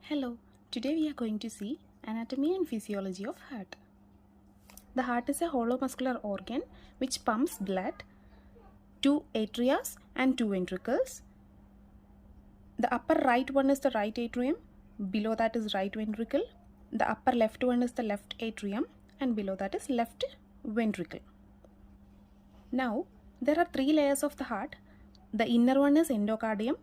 Hello, today we are going to see anatomy and physiology of heart. The heart is a hollow muscular organ which pumps blood to atria and two ventricles. The upper right one is the right atrium, below that is right ventricle. The upper left one is the left atrium and below that is left ventricle. Now, there are three layers of the heart. The inner one is endocardium,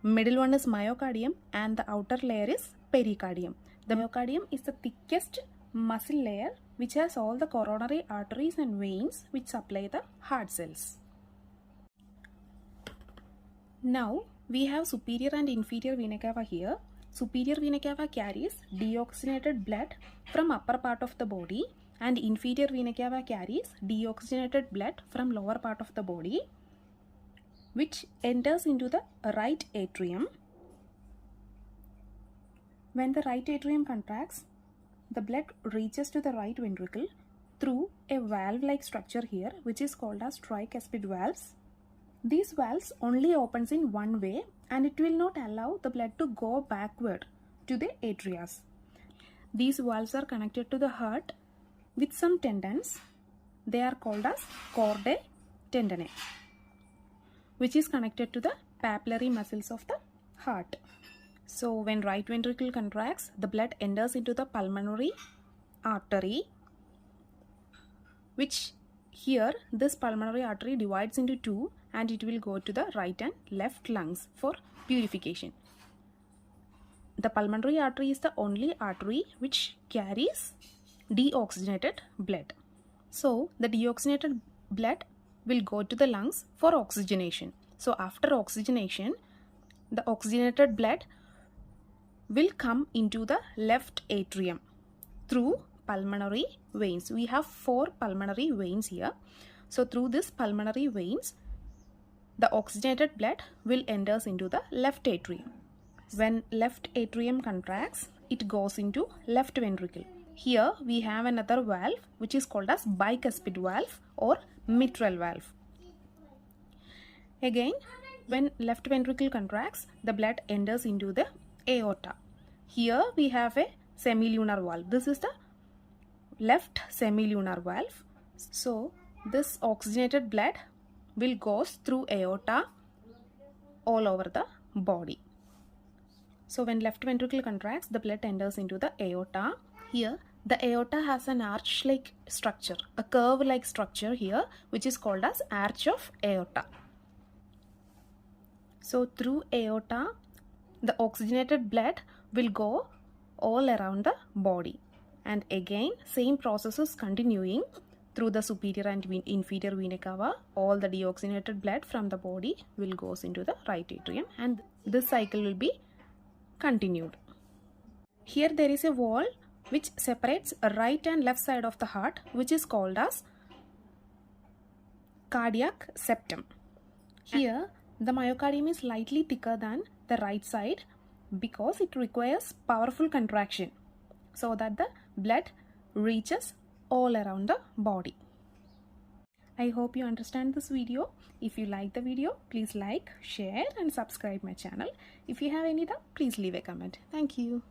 middle one is myocardium and the outer layer is pericardium. The myocardium is the thickest muscle layer which has all the coronary arteries and veins which supply the heart cells. Now we have superior and inferior vena cava here. Superior vena cava carries deoxygenated blood from upper part of the body and inferior vena cava carries deoxygenated blood from lower part of the body, which enters into the right atrium. When the right atrium contracts, the blood reaches to the right ventricle through a valve-like structure here, which is called as tricuspid valves. These valves only opens in one way and it will not allow the blood to go backward to the atria. These valves are connected to the heart with some tendons. They are called as chordae tendineae, which is connected to the papillary muscles of the heart. So when right ventricle contracts, the blood enters into the pulmonary artery, which here this pulmonary artery divides into two and it will go to the right and left lungs for purification. The pulmonary artery is the only artery which carries deoxygenated blood. So the deoxygenated blood will go to the lungs for oxygenation. So after oxygenation, the oxygenated blood will come into the left atrium through pulmonary veins. We have 4 pulmonary veins here. So through this pulmonary veins, the oxygenated blood will enters into the left atrium. When left atrium contracts, it goes into left ventricle. Here we have another valve which is called as bicuspid valve or mitral valve. Again, when left ventricle contracts, the blood enters into the aorta. Here we have a semilunar valve. This is the left semilunar valve. So this oxygenated blood will goes through aorta all over the body. So when left ventricle contracts, the blood enters into the aorta. Here the aorta has an arch-like structure, a curve-like structure here, which is called as arch of aorta. So through aorta, the oxygenated blood will go all around the body. And again, same process is continuing through the superior and inferior vena cava. All the deoxygenated blood from the body will goes into the right atrium and this cycle will be continued. Here there is a wall which separates right and left side of the heart, which is called as cardiac septum. Here the myocardium is slightly thicker than the right side because it requires powerful contraction so that the blood reaches all around the body. I hope you understand this video. If you like the video, please like, share and subscribe my channel. If you have any doubt, please leave a comment. Thank you.